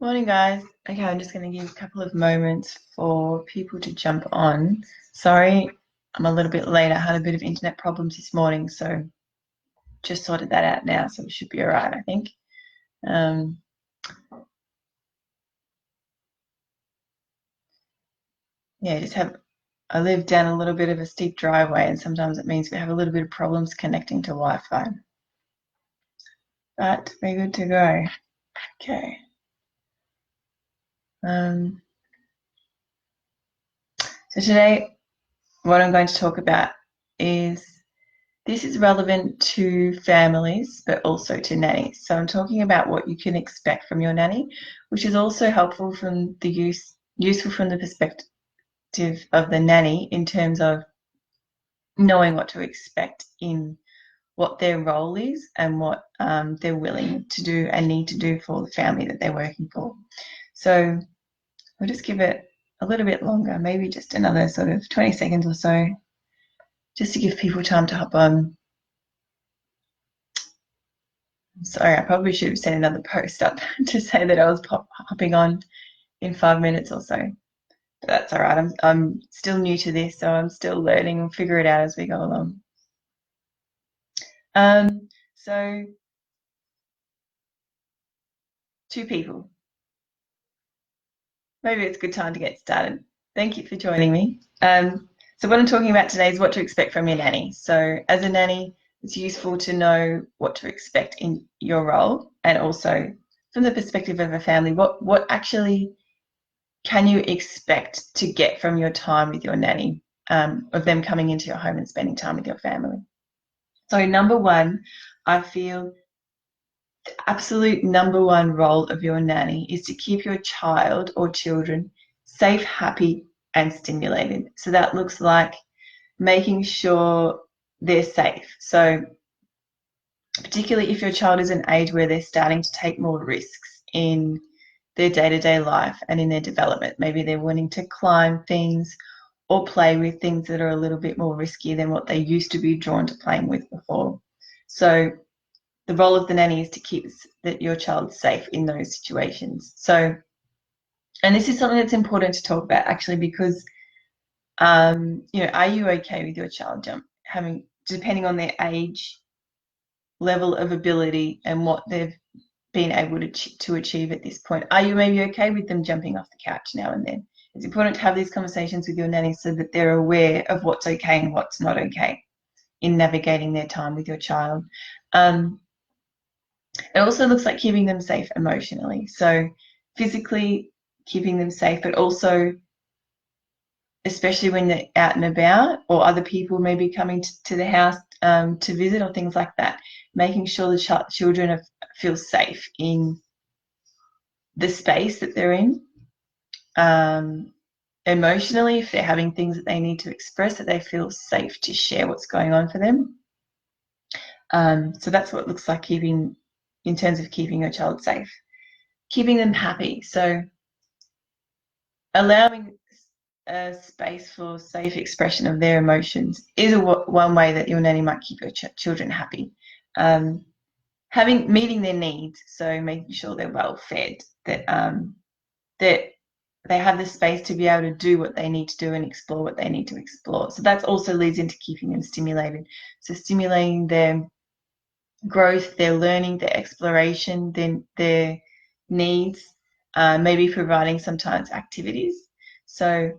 Morning, guys. Okay, I'm just going to give a couple of moments for people to jump on. Sorry, I'm a little bit late. I had a bit of internet problems this morning, so just sorted that out now, so we should be all right, I think. Yeah, I live down a little bit of a steep driveway, and sometimes it means we have a little bit of problems connecting to Wi-Fi. But we're good to go. Okay. So today, what I'm going to talk about is this is relevant to families, but also to nannies. So I'm talking about what you can expect from your nanny, which is also helpful from the useful from the perspective of the nanny in terms of knowing what to expect in what their role is and what they're willing to do and need to do for the family that they're working for. So we'll just give it a little bit longer, maybe just another sort of 20 seconds or so, just to give people time to hop on. Sorry, I probably should have sent another post up to say that I was hopping on in 5 minutes or so. But that's all right. I'm still new to this, so I'm still learning and figure it out as we go along. So 2 people. Maybe it's a good time to get started. Thank you for joining me. So what I'm talking about today is what to expect from your nanny. So as a nanny, it's useful to know what to expect in your role, and also from the perspective of a family, what actually can you expect to get from your time with your nanny, of them coming into your home and spending time with your family? So number one, I feel the absolute number one role of your nanny is to keep your child or children safe, happy, and stimulated. So that looks like making sure they're safe. So particularly if your child is an age where they're starting to take more risks in their day-to-day life and in their development. Maybe they're wanting to climb things or play with things that are a little bit more risky than what they used to be drawn to playing with before. So the role of the nanny is to keep your child safe in those situations. So, and this is something that's important to talk about actually, because are you okay with your child depending on their age, level of ability, and what they've been able to achieve at this point? Are you maybe okay with them jumping off the couch now and then? It's important to have these conversations with your nanny so that they're aware of what's okay and what's not okay in navigating their time with your child. It also looks like keeping them safe emotionally. So physically keeping them safe, but also especially when they're out and about or other people may be coming to the house to visit or things like that, making sure the children feel safe in the space that they're in. Emotionally, if they're having things that they need to express, that they feel safe to share what's going on for them. So that's what it looks like in terms of keeping your child safe. Keeping them happy. So allowing a space for safe expression of their emotions is one way that your nanny might keep your children happy. Meeting their needs, so making sure they're well fed, that they have the space to be able to do what they need to do and explore what they need to explore. So that also leads into keeping them stimulated. So stimulating their growth, their learning, their exploration, their needs, maybe providing sometimes activities. So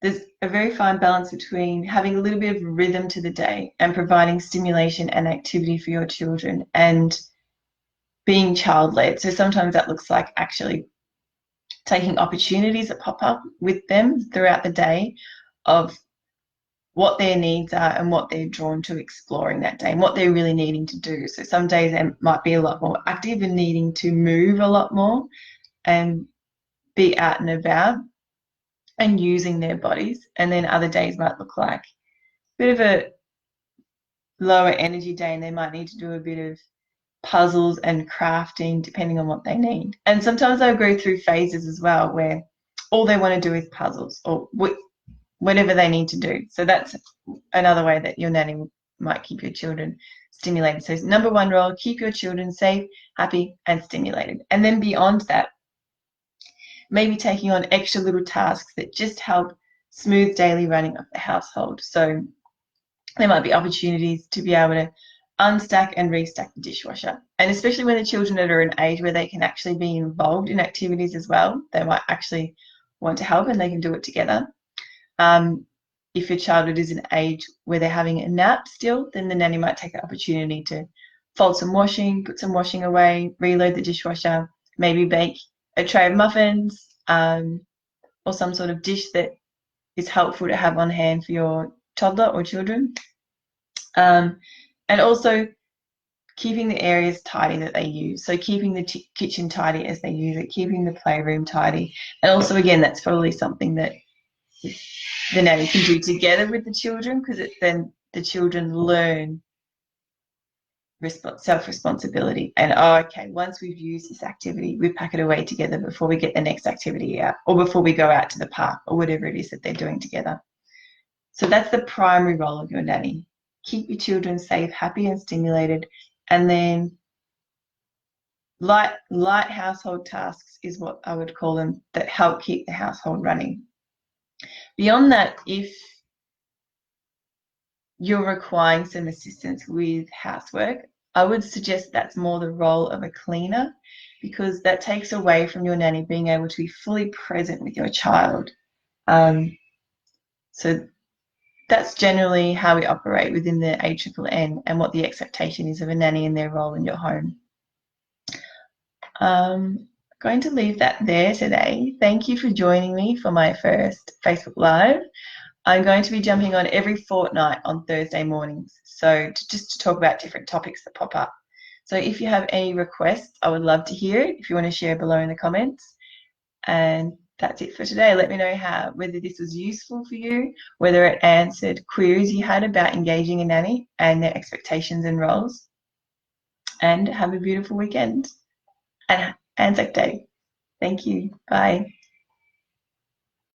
there's a very fine balance between having a little bit of rhythm to the day and providing stimulation and activity for your children and being child-led. So sometimes that looks like actually taking opportunities that pop up with them throughout the day of what their needs are and what they're drawn to exploring that day and what they're really needing to do. So some days they might be a lot more active and needing to move a lot more and be out and about and using their bodies. And then other days might look like a bit of a lower energy day and they might need to do a bit of puzzles and crafting depending on what they need. And sometimes they'll go through phases as well where all they want to do is puzzles or whatever they need to do. So that's another way that your nanny might keep your children stimulated. So number one role, keep your children safe, happy, and stimulated. And then beyond that, maybe taking on extra little tasks that just help smooth daily running of the household. So there might be opportunities to be able to unstack and restack the dishwasher. And especially when the children are at an age where they can actually be involved in activities as well, they might actually want to help and they can do it together. If your child is an age where they're having a nap still, then the nanny might take the opportunity to fold some washing, put some washing away, reload the dishwasher, maybe bake a tray of muffins, or some sort of dish that is helpful to have on hand for your toddler or children. And also keeping the areas tidy that they use. So keeping the kitchen tidy as they use it, keeping the playroom tidy. And also, again, that's probably something that the nanny can do together with the children, because then the children learn self-responsibility. And, oh, okay, once we've used this activity, we pack it away together before we get the next activity out, or before we go out to the park, or whatever it is that they're doing together. So that's the primary role of your nanny. Keep your children safe, happy, and stimulated. And then light household tasks is what I would call them, that help keep the household running. Beyond that, if you're requiring some assistance with housework, I would suggest that's more the role of a cleaner, because that takes away from your nanny being able to be fully present with your child. So that's generally how we operate within the ANNN and what the expectation is of a nanny and their role in your home. I'm going to leave that there today. Thank you for joining me for my first Facebook Live. I'm going to be jumping on every fortnight on Thursday mornings, so just to talk about different topics that pop up. So if you have any requests, I would love to hear it if you want to share below in the comments. And that's it for today. Let me know whether this was useful for you, whether it answered queries you had about engaging a nanny and their expectations and roles. And have a beautiful weekend and Anzac Day. Thank you. Bye.